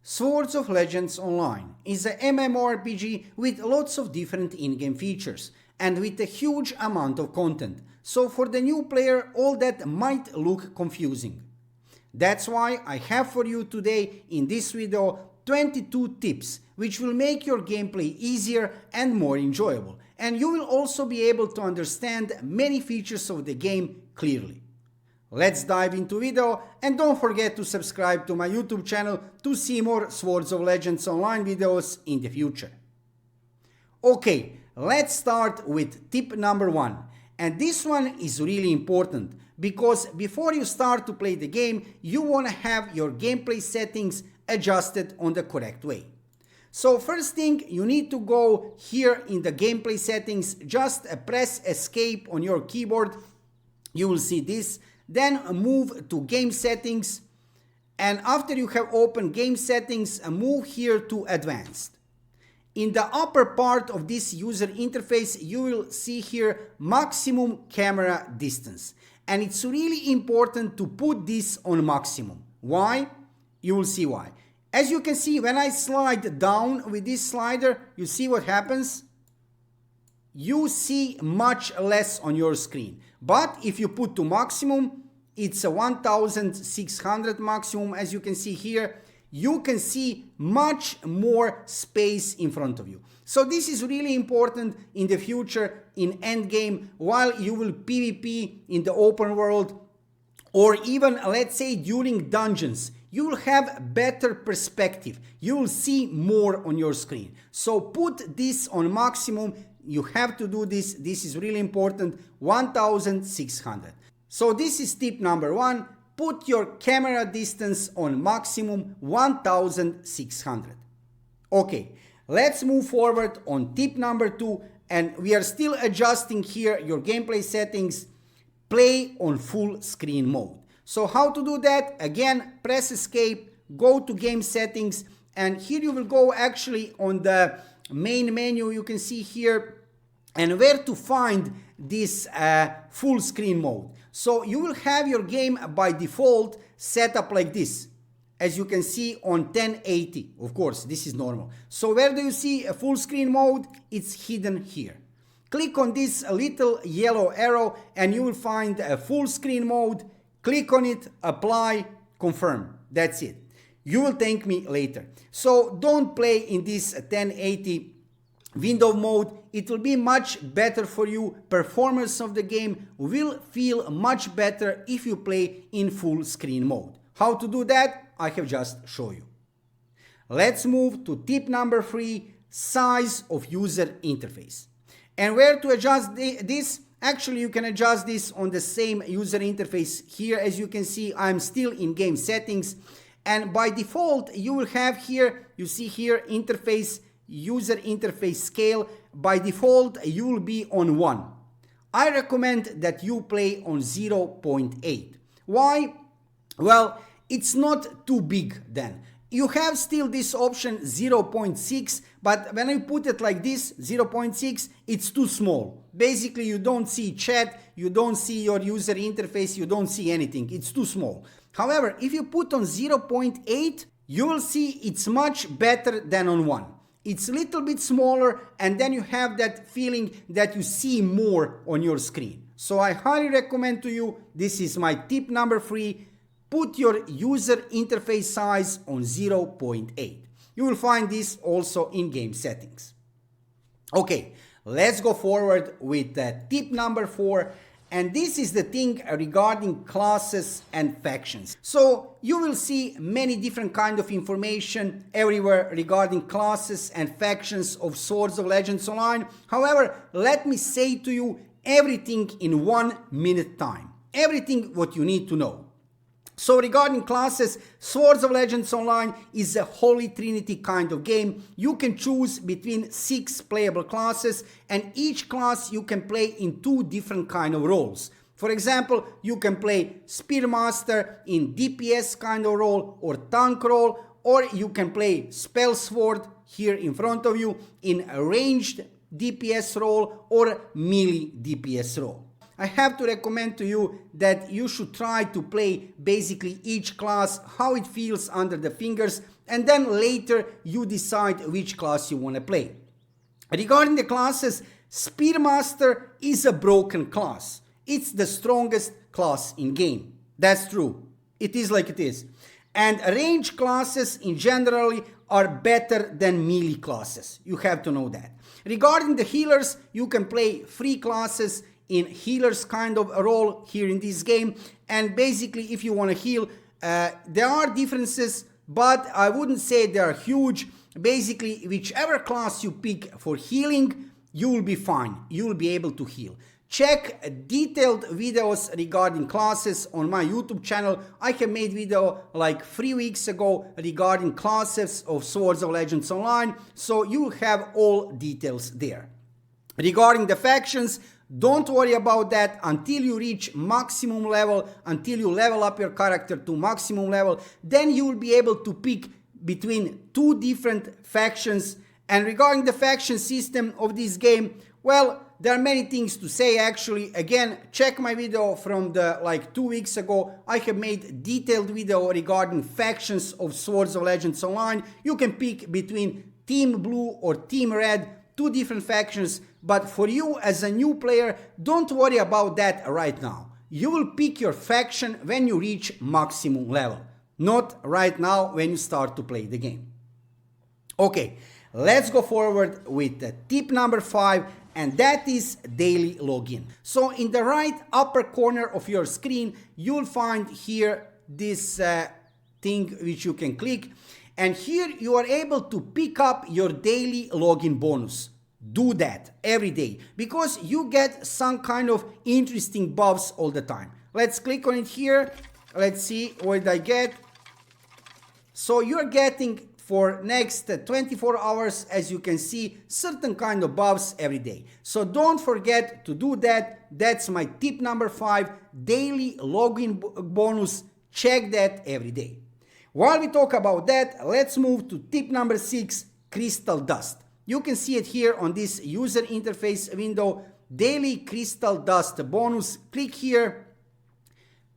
Swords of Legends Online is a MMORPG with lots of different in-game features and with a huge amount of content, so for the new player all that might look confusing. That's why I have for you today in this video 22 tips which will make your gameplay easier and more enjoyable, and you will also be able to understand many features of the game clearly. Let's dive into video, and don't forget to subscribe to my YouTube channel to see more Swords of Legends Online videos in the future. Okay, let's start with tip number 1, and this one is really important because before you start to play the game you want to have your gameplay settings adjusted on the correct way. So first thing, you need to go here in the gameplay settings, just press escape on your keyboard, you will see this. Then move to game settings, and after you have opened game settings, move here to advanced. In the upper part of this user interface you will see here maximum camera distance, and it's really important to put this on maximum. Why? You will see why. As you can see, when I slide down with this slider, you see what happens? You see much less on your screen. But if you put to maximum, it's a 1600 maximum, as you can see here, you can see much more space in front of you. So this is really important in the future in endgame, while you will PvP in the open world, or even let's say during dungeons. You will have better perspective, you will see more on your screen. So put this on maximum. You have to do this. This is really important. 1600. So this is tip number 1. Put your camera distance on maximum 1600. Okay, let's move forward on tip number 2, and we are still adjusting here your gameplay settings. Play on full screen mode. So how to do that? Again, press escape, go to game settings, and here you will go actually on the main menu, you can see here, and where to find this full screen mode. So you will have your game by default set up like this, as you can see on 1080. Of course, this is normal. So where do you see a full screen mode? It's hidden here. Click on this little yellow arrow and you will find a full screen mode. Click on it, apply, confirm. That's it. You will thank me later. So don't play in this 1080 window mode. It will be much better for you. Performance of the game will feel much better if you play in full screen mode. How to do that? I have just shown you. Let's move to tip number 3, size of user interface. And where to adjust this? Actually, you can adjust this on the same user interface here. As you can see, I'm still in game settings, and by default you will have here, you see here, interface, user interface scale. By default you will be on 1. I recommend that you play on 0.8. Why? Well, it's not too big then. You have still this option 0.6, but when I put it like this, 0.6, it's too small. Basically, you don't see chat, you don't see your user interface, you don't see anything. It's too small. However, if you put on 0.8, you will see it's much better than on 1. It's a little bit smaller, and then you have that feeling that you see more on your screen. So I highly recommend to you, this is my tip number 3, put your user interface size on 0.8. You will find this also in game settings. Okay, let's go forward with tip number 4, and this is the thing regarding classes and factions. So you will see many different kind of information everywhere regarding classes and factions of Swords of Legends Online. However, let me say to you everything in 1 minute time. Everything what you need to know. So regarding classes, Swords of Legends Online is a holy trinity kind of game. You can choose between 6 playable classes, and each class you can play in 2 different kind of roles. For example, you can play Spearmaster in DPS kind of role or tank role, or you can play Spell Sword here in front of you in a ranged DPS role or melee DPS role. I have to recommend to you that you should try to play basically each class, how it feels under the fingers, and then later you decide which class you want to play. Regarding the classes, Spearmaster is a broken class. It's the strongest class in game. That's true. It is like it is. And range classes in general are better than melee classes. You have to know that. Regarding the healers, you can play free classes in healers kind of a role here in this game. And basically, if you want to heal, there are differences, but I wouldn't say they are huge. Basically, whichever class you pick for healing, you will be fine. You will be able to heal. Check detailed videos regarding classes on my YouTube channel. I have made video like 3 weeks ago regarding classes of Swords of Legends Online, so you will have all details there. Regarding the factions, don't worry about that until you reach maximum level, until you level up your character to maximum level, then you will be able to pick between 2 different factions. And regarding the faction system of this game, well, there are many things to say actually. Again, check my video from the like 2 weeks ago. I have made detailed video regarding factions of Swords of Legends Online. You can pick between Team Blue or Team Red, 2 different factions. But for you as a new player, don't worry about that right now. You will pick your faction when you reach maximum level, not right now when you start to play the game. Okay, let's go forward with tip number 5, and that is daily login. So in the right upper corner of your screen, you'll find here this thing which you can click, and here you are able to pick up your daily login bonus. Do that every day because you get some kind of interesting buffs all the time. Let's click on it here. Let's see what I get. So you're getting for next 24 hours, as you can see, certain kind of buffs every day. So don't forget to do that. That's my tip number 5, daily login bonus. Check that every day. While we talk about that, let's move to tip number 6, crystal dust. You can see it here on this user interface window, daily crystal dust bonus. Click here,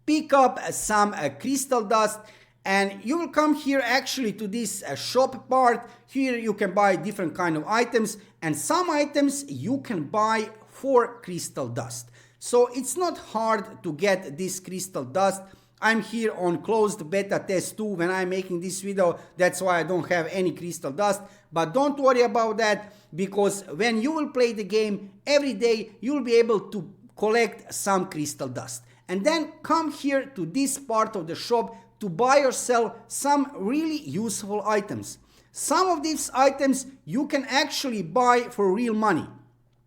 pick up some crystal dust, and you will come here actually to this shop part. Here you can buy different kind of items, and some items you can buy for crystal dust. So it's not hard to get this crystal dust. I'm here on closed beta test 2 when I'm making this video. That's why I don't have any crystal dust. But don't worry about that, because when you will play the game every day, you will be able to collect some crystal dust. And then come here to this part of the shop to buy yourself some really useful items. Some of these items you can actually buy for real money.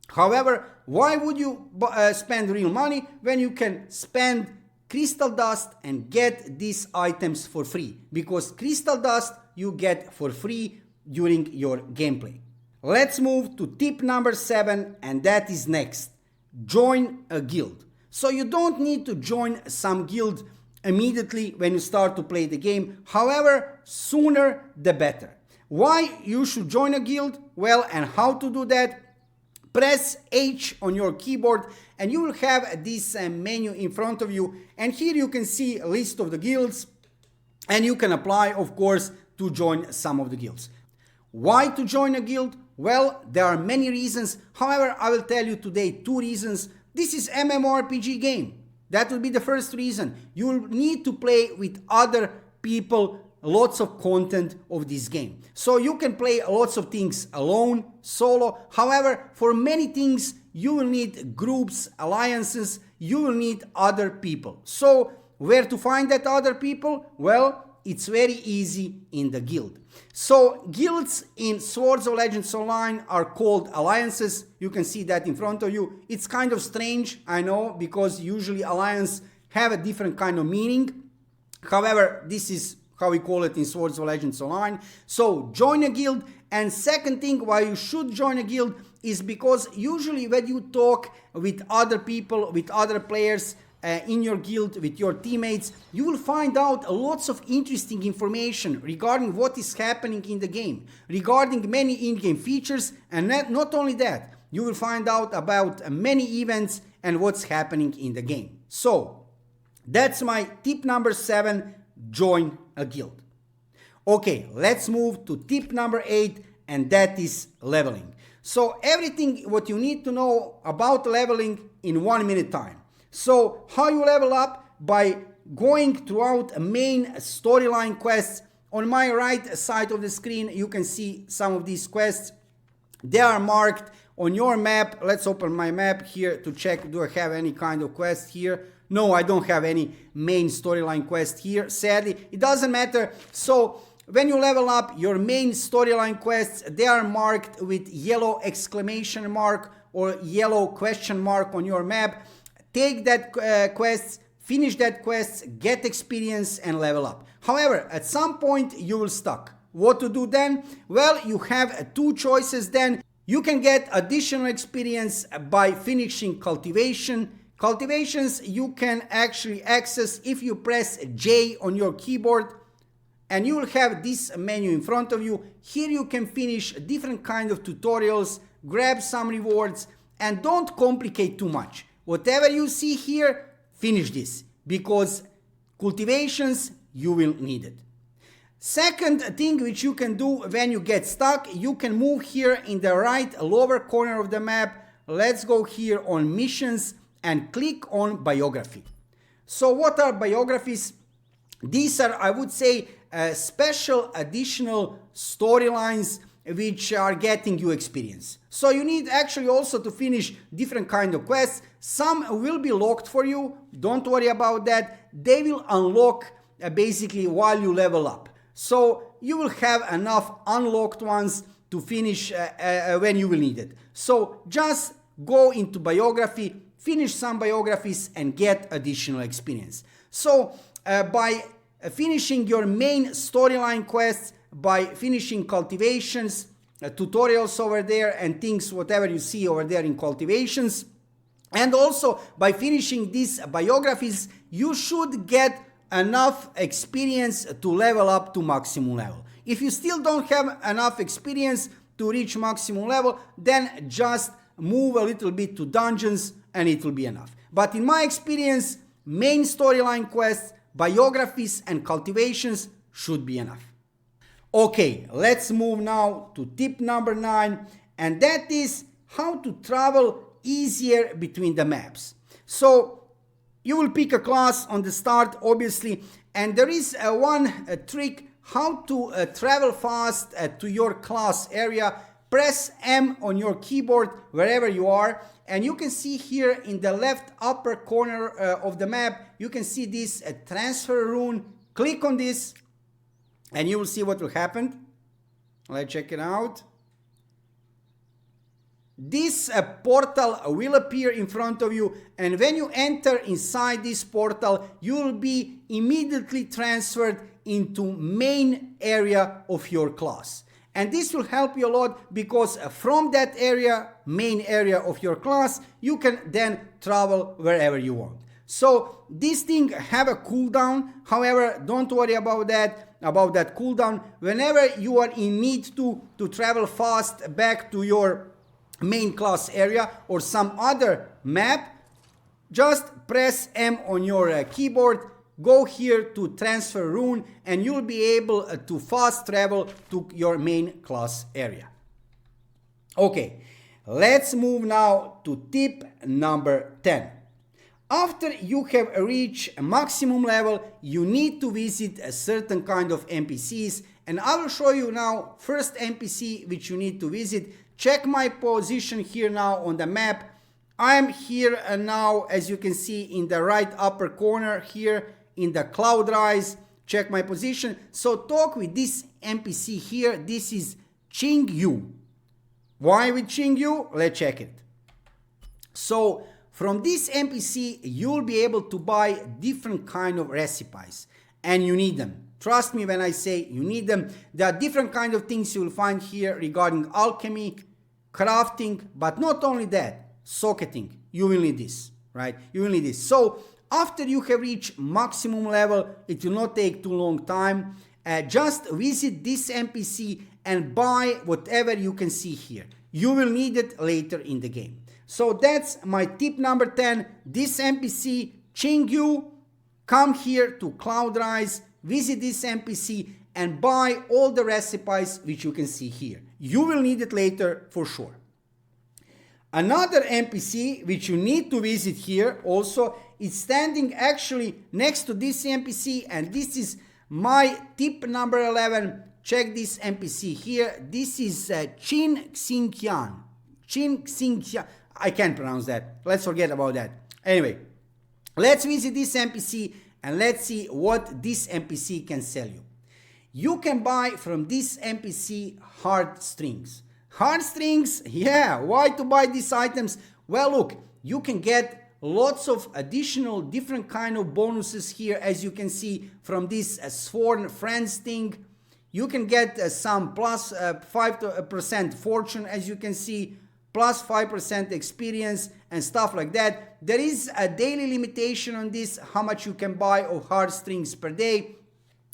However, why would you spend real money when you can spend crystal dust and get these items for free? Because crystal dust you get for free during your gameplay. Let's move to tip number 7, and that is next. Join a guild. So you don't need to join some guild immediately when you start to play the game. However, sooner the better. Why you should join a guild? Well, and how to do that? Press H on your keyboard and you will have this menu in front of you, and here you can see a list of the guilds, and you can apply, of course, to join some of the guilds. Why to join a guild? Well, there are many reasons. However, I will tell you today 2 reasons. This is MMORPG game. That will be the first reason. You will need to play with other people, lots of content of this game. So you can play lots of things alone, solo. However, for many things, you will need groups, alliances, you will need other people. So where to find that other people? Well, it's very easy in the guild. So guilds in Swords of Legends Online are called alliances. You can see that in front of you. It's kind of strange, I know, because usually alliance have a different kind of meaning. However, this is how we call it in Swords of Legends Online. So join a guild. And second thing why you should join a guild is because usually when you talk with other people, with other players, in your guild with your teammates, you will find out lots of interesting information regarding what is happening in the game, regarding many in-game features, and not only that, you will find out about many events and what's happening in the game. So that's my tip number 7, join a guild. Okay, let's move to tip number 8, and that is leveling. So everything what you need to know about leveling in 1 minute time. So how you level up? By going throughout main storyline quests. On my right side of the screen you can see some of these quests. They are marked on your map. Let's open my map here to check, do I have any kind of quest here? No, I don't have any main storyline quest here, sadly. It doesn't matter. So when you level up, your main storyline quests, they are marked with yellow exclamation mark or yellow question mark on your map. Take that quest, finish that quest, get experience and level up. However, at some point you will stuck. What to do then? Well, you have 2 choices then. You can get additional experience by finishing cultivation. Cultivations you can actually access if you press J on your keyboard, and you will have this menu in front of you. Here you can finish different kind of tutorials, grab some rewards, and don't complicate too much. Whatever you see here, finish this, because cultivations, you will need it. Second thing which you can do when you get stuck, you can move here in the right lower corner of the map. Let's go here on missions and click on biography. So what are biographies? These are, I would say, special additional storylines which are getting you experience. So you need actually also to finish different kind of quests. Some will be locked for you, don't worry about that. They will unlock basically while you level up. So you will have enough unlocked ones to finish when you will need it. So just go into biography, finish some biographies and get additional experience. So by finishing your main storyline quests, by finishing cultivations, tutorials over there and things, whatever you see over there in cultivations, and also by finishing these biographies, you should get enough experience to level up to maximum level. If you still don't have enough experience to reach maximum level, then just move a little bit to dungeons and it will be enough. But in my experience, main storyline quests, biographies and cultivations should be enough. Okay, let's move now to tip number 9, and that is how to travel easier between the maps. So you will pick a class on the start, obviously, and there is one trick how to travel fast to your class area. Press M on your keyboard wherever you are, and you can see here in the left upper corner of the map, you can see this transfer rune. Click on this and you will see what will happen. Let's check it out. This portal will appear in front of you, and when you enter inside this portal, you will be immediately transferred into main area of your class. And this will help you a lot, because from that area, main area of your class, you can then travel wherever you want. So this thing have a cooldown. However, don't worry about that cooldown. Whenever you are in need to travel fast back to your main class area or some other map, just press M on your keyboard, go here to transfer rune, and you'll be able to fast travel to your main class area. Okay, let's move now to tip number 10. After you have reached a maximum level, you need to visit a certain kind of NPCs, and I will show you now first NPC which you need to visit. Check my position here now on the map. I'm here now, as you can see, in the right upper corner here in the Cloud Rise. Check my position. So talk with this NPC here. This is Ching Yu. Why with Ching Yu? Let's check it. So from this NPC, you'll be able to buy different kind of recipes, and you need them. Trust me when I say you need them. There are different kind of things you will find here regarding alchemy, crafting, but not only that, socketing. You will need this, right? You will need this. So after you have reached maximum level, it will not take too long time, just visit this NPC and buy whatever you can see here. You will need it later in the game. So that's my tip number 10. This NPC, Chingyu, come here to Cloudrise, visit this NPC and buy all the recipes which you can see here. You will need it later for sure. Another NPC which you need to visit here also is standing actually next to this NPC, and this is my tip number 11. Check this NPC here. This is Chin Xingqian. Chin Xingqian. I can't pronounce that. Let's forget about that. Anyway, let's visit this NPC and let's see what this NPC can sell you. You can buy from this NPC heartstrings. Heartstrings, yeah, why to buy these items? Well, look, you can get lots of additional different kind of bonuses here, as you can see from this Sworn Friends thing. You can get some plus 5% fortune, as you can see, plus 5% experience and stuff like that. There is a daily limitation on this, how much you can buy of heartstrings per day.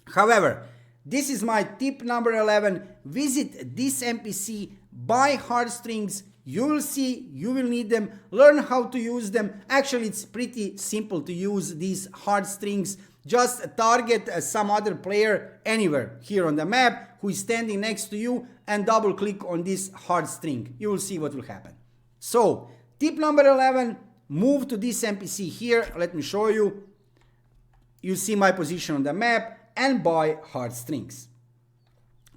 However, this is my tip number 11. Visit this NPC, buy heartstrings. You will see, you will need them, learn how to use them. Actually, it's pretty simple to use these heartstrings. Just target some other player anywhere here on the map who is standing next to you and double click on this heartstring. You will see what will happen. So, tip number 11, move to this NPC here. Let me show you. You see my position on the map and buy heartstrings.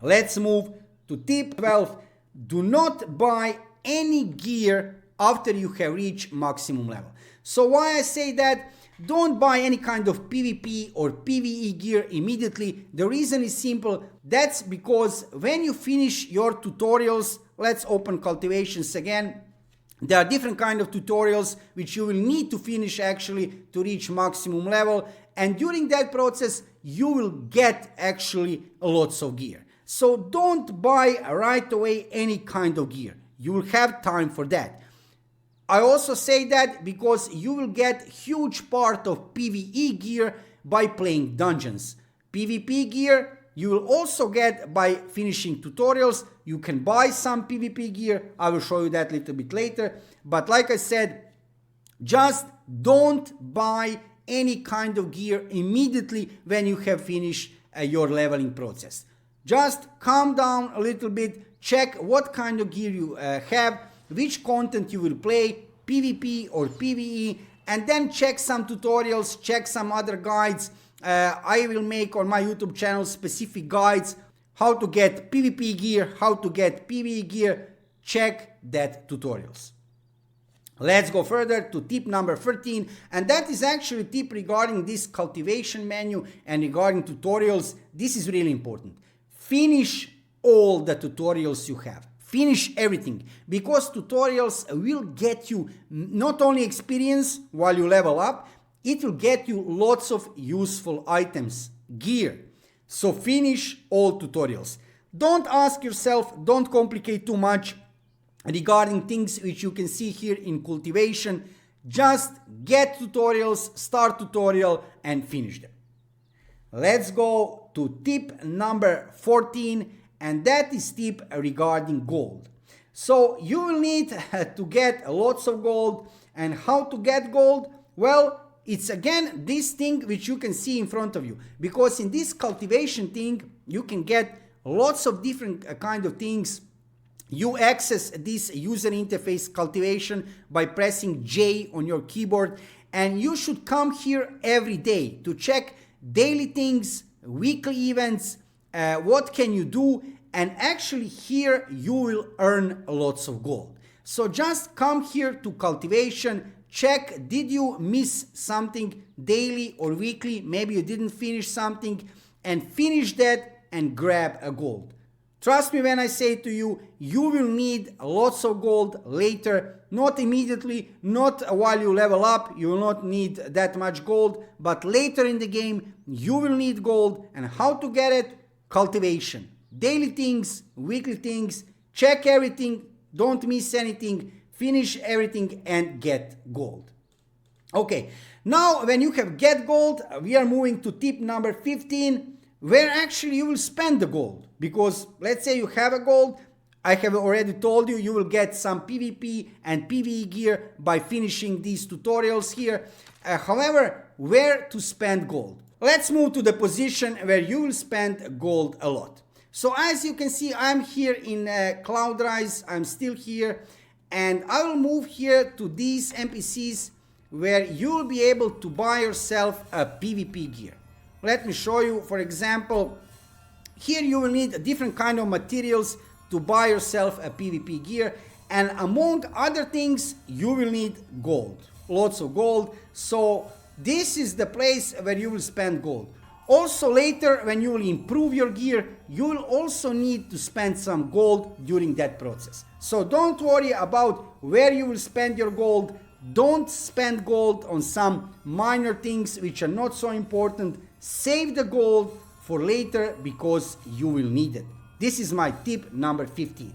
Let's move to tip 12. Do not buy any gear after you have reached maximum level. So why I say that? Don't buy any kind of PvP or PvE gear immediately. The reason is simple. That's because when you finish your tutorials, let's open cultivations again. There are different kind of tutorials which you will need to finish actually to reach maximum level, and during that process you will get actually lots of gear. So don't buy right away any kind of gear. You will have time for that. I also say that because you will get huge part of PvE gear by playing dungeons. PvP gear you will also get by finishing tutorials. You can buy some PvP gear. I will show you that a little bit later. But like I said, just don't buy any kind of gear immediately when you have finished your leveling process. Just calm down a little bit, check what kind of gear you have, which content you will play, PvP or PvE, and then check some tutorials, check some other guides. I will make on my YouTube channel specific guides how to get PvP gear, how to get PvE gear. Check that tutorials. Let's go further to tip number 13, and that is actually a tip regarding this cultivation menu and regarding tutorials. This is really important. Finish all the tutorials you have. Finish everything, because tutorials will get you not only experience while you level up, it will get you lots of useful items, gear. So finish all tutorials. Don't ask yourself, don't complicate too much regarding things which you can see here in cultivation. Just get tutorials, start tutorial and finish them. Let's go to tip number 14, and that is tip regarding gold. So you will need to get lots of gold. And how to get gold? Well, it's again this thing which you can see in front of you, because in this cultivation thing you can get lots of different kind of things. You access this user interface cultivation by pressing J on your keyboard, and you should come here every day to check daily things, weekly events, what can you do, and actually here you will earn lots of gold. So just come here to cultivation, check did you miss something daily or weekly, maybe you didn't finish something, and finish that and grab a gold. Trust me when I say to you, you will need lots of gold later, not immediately, not while you level up, you will not need that much gold, but later in the game you will need gold. And how to get it? Cultivation. Daily things, weekly things, check everything, don't miss anything, finish everything and get gold. Okay, now when you have get gold, we are moving to tip number 15. where actually you will spend the gold. Because let's say you have a gold, I have already told you, you will get some PvP and PvE gear by finishing these tutorials here. However, where to spend gold? Let's move to the position where you will spend gold a lot. So as you can see, I'm here in Cloud Rise, I'm still here, and I will move here to these NPCs where you will be able to buy yourself a PvP gear. Let me show you. For example, here you will need a different kind of materials to buy yourself a PvP gear, and among other things you will need gold, lots of gold. So this is the place where you will spend gold. Also later, when you will improve your gear, you will also need to spend some gold during that process. So don't worry about where you will spend your gold. Don't spend gold on some minor things which are not so important. Save the gold for later because you will need it. This is my tip number 15.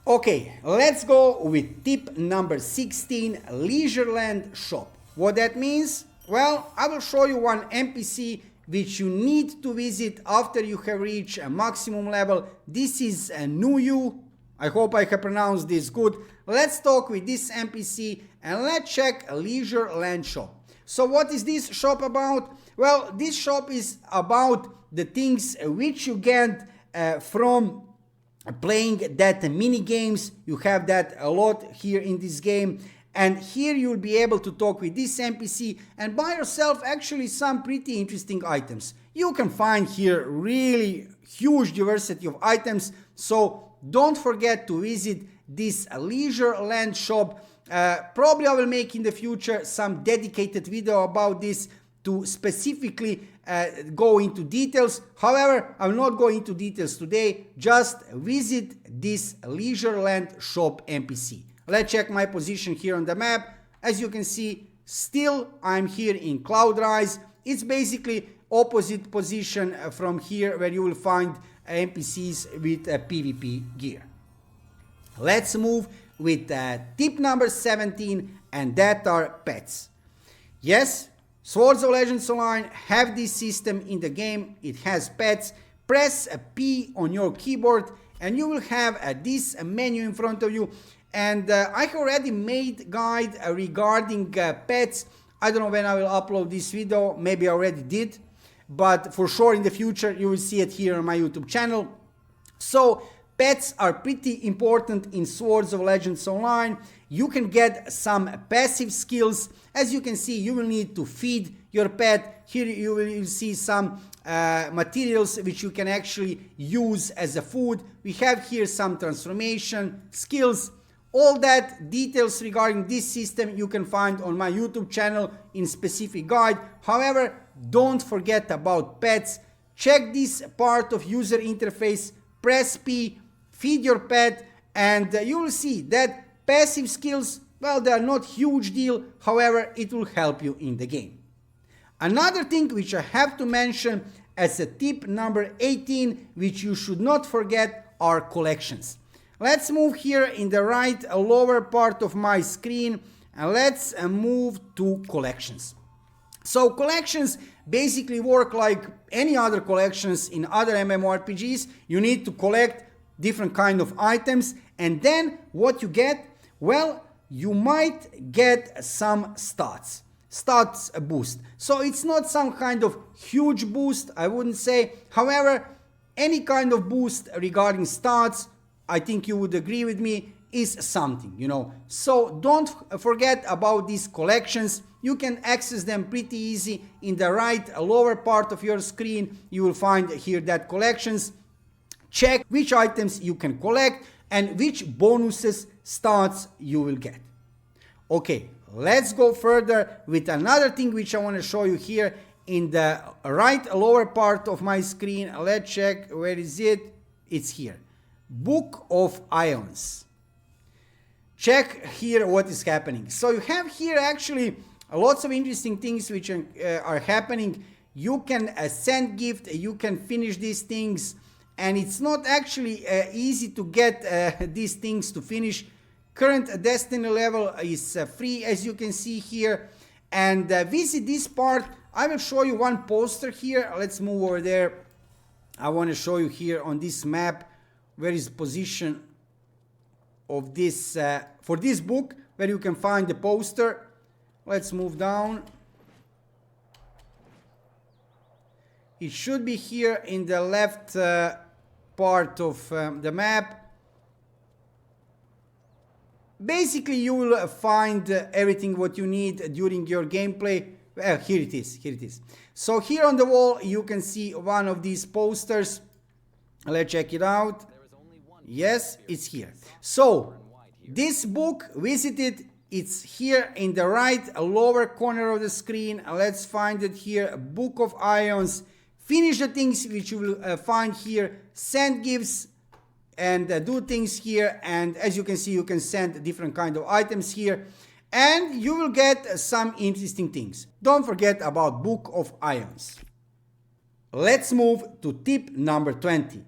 Okay, let's go with tip number 16, Leisureland Shop. What that means? Well, I will show you one NPC which you need to visit after you have reached a maximum level. This is a Nuyu. I hope I have pronounced this good. Let's talk with this NPC and let's check Leisureland Shop. So what is this shop about? Well, this shop is about the things which you get from playing that mini games. You have that a lot here in this game. And here you'll be able to talk with this NPC and buy yourself actually some pretty interesting items. You can find here really huge diversity of items, so don't forget to visit this Leisureland Shop. Probably I will make in the future some dedicated video about this to specifically go into details. However, I will not go into details today, just visit this Leisureland Shop NPC. Let's check my position here on the map. As you can see, still I'm here in Cloud Rise. It's basically opposite position from here where you will find NPCs with PvP gear. Let's move with tip number 17, and that are pets. Yes, Swords of Legends Online have this system in the game. It has pets. Press a P on your keyboard and you will have this menu in front of you. And I have already made guide regarding pets. I don't know when I will upload this video, maybe I already did, but for sure in the future you will see it here on my YouTube channel. So pets are pretty important in Swords of Legends Online. You can get some passive skills. As you can see, you will need to feed your pet. Here you will see some materials which you can actually use as a food. We have here some transformation skills. All that details regarding this system you can find on my YouTube channel in specific guide. However, don't forget about pets. Check this part of user interface, press P, feed your pet, and you will see that passive skills, well, they are not huge deal. However, it will help you in the game. Another thing which I have to mention as a tip number 18, which you should not forget, are collections. Let's move here in the right lower part of my screen and let's move to collections. So collections basically work like any other collections in other MMORPGs. You need to collect different kind of items, and then what you get? Well, you might get some stats boost. So it's not some kind of huge boost, I wouldn't say. However, any kind of boost regarding stats, I think you would agree with me, is something, you know. So don't forget about these collections. You can access them pretty easy. In the right lower part of your screen, you will find here that collections. Check which items you can collect and which bonuses, stats you will get. Okay, let's go further with another thing which I want to show you here in the right lower part of my screen. Let's check, where is it? It's here. Book of Aeons. Check here what is happening. So you have here actually lots of interesting things which are happening. You can send gift, you can finish these things, and it's not actually easy to get these things to finish. Current destiny level is free, as you can see here. And visit this part. I will show you one poster here. Let's move over there. I want to show you here on this map where is position of this for this book, where you can find the poster. Let's move down. It should be here in the left part of the map. Basically, you will find everything what you need during your gameplay. Here it is, here it is. So here on the wall, you can see one of these posters. Let's check it out. Yes, it's here. So, this book, visit it. It's here in the right lower corner of the screen. Let's find it here, Book of Aeons. Finish the things which you will find here. Send gifts and do things here. And as you can see, you can send different kind of items here. And you will get some interesting things. Don't forget about Book of Aeons. Let's move to tip number 20.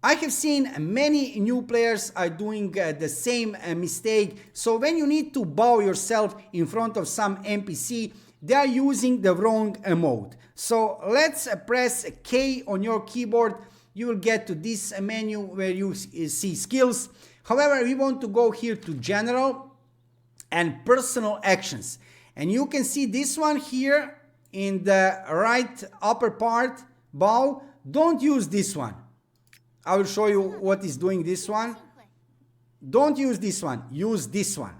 I have seen many new players are doing the same mistake. So when you need to bow yourself in front of some NPC, they are using the wrong mode. So let's press K on your keyboard. You will get to this menu where you see skills. However, we want to go here to General and Personal Actions. And you can see this one here in the right upper part, bow. Don't use this one. I will show you what is doing this one. Don't use this one, use this one.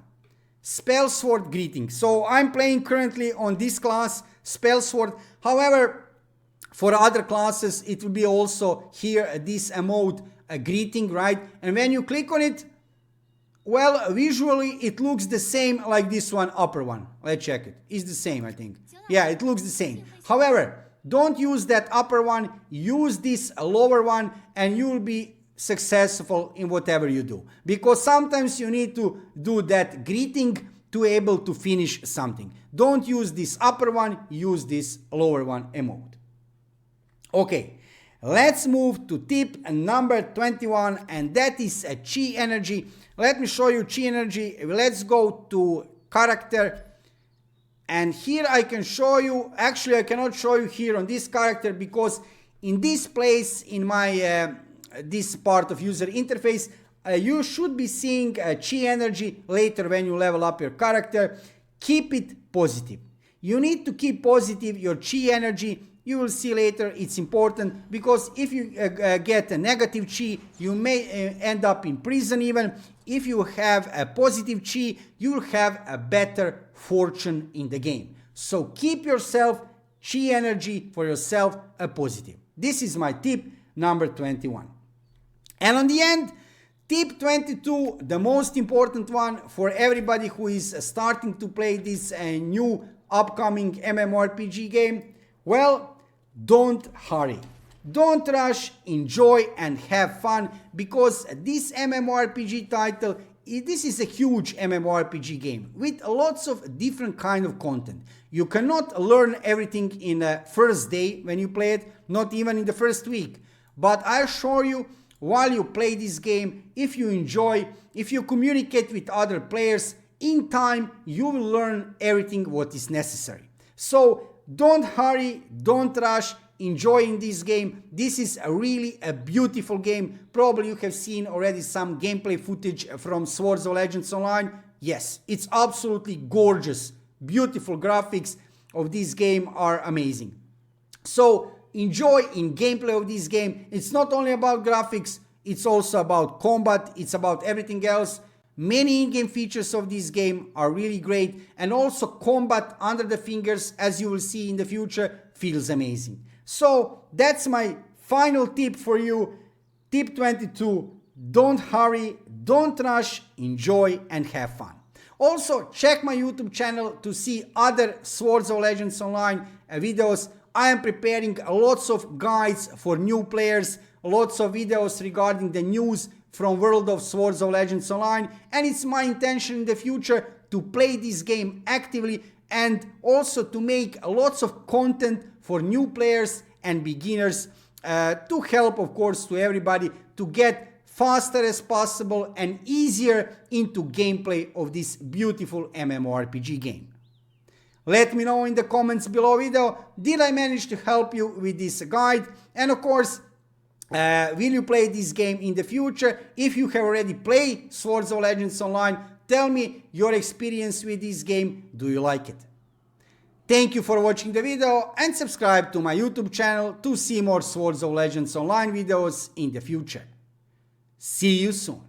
Spell Sword Greeting. So I'm playing currently on this class, Spell Sword. However, for other classes, it will be also here this mode, a greeting, right? And when you click on it, well, visually it looks the same like this one, upper one. Let's check it. It's the same, I think. Yeah, it looks the same. However, don't use that upper one, use this lower one, and you will be successful in whatever you do. Because sometimes you need to do that greeting to be able to finish something. Don't use this upper one, use this lower one emote. Okay, let's move to tip number 21, and that is a chi energy. Let me show you chi energy. Let's go to character. And here I can show you, actually I cannot show you here on this character because in this place, in my this part of user interface, you should be seeing chi energy later when you level up your character. Keep it positive. You need to keep positive your chi energy. You will see later it's important because if you get a negative chi, you may end up in prison even. If you have a positive chi, you will have a better fortune in the game. So keep yourself chi energy for yourself a positive. This is my tip number 21. And on the end, tip 22, the most important one for everybody who is starting to play this new upcoming MMORPG game. Well, don't hurry. Don't rush, enjoy and have fun, because this MMORPG title, this is a huge MMORPG game with lots of different kind of content. You cannot learn everything in the first day when you play it, not even in the first week. But I assure you, while you play this game, if you enjoy, if you communicate with other players, in time you will learn everything what is necessary. So don't hurry, don't rush. Enjoying this game. This is really a beautiful game. Probably you have seen already some gameplay footage from Swords of Legends Online. Yes, it's absolutely gorgeous. Beautiful graphics of this game are amazing. So enjoy in gameplay of this game. It's not only about graphics, it's also about combat, it's about everything else. Many in-game features of this game are really great, and also combat under the fingers, as you will see in the future, feels amazing. So that's my final tip for you. Tip 22, don't hurry, don't rush, enjoy and have fun. Also, check my YouTube channel to see other Swords of Legends Online videos. I am preparing lots of guides for new players, lots of videos regarding the news from World of Swords of Legends Online, and it's my intention in the future to play this game actively and also to make lots of content for new players and beginners to help, of course, to everybody to get faster as possible and easier into gameplay of this beautiful MMORPG game. Let me know in the comments below video, did I manage to help you with this guide? And of course, Will you play this game in the future? If you have already played Swords of Legends Online, tell me your experience with this game. Do you like it? Thank you for watching the video and subscribe to my YouTube channel to see more Swords of Legends Online videos in the future. See you soon.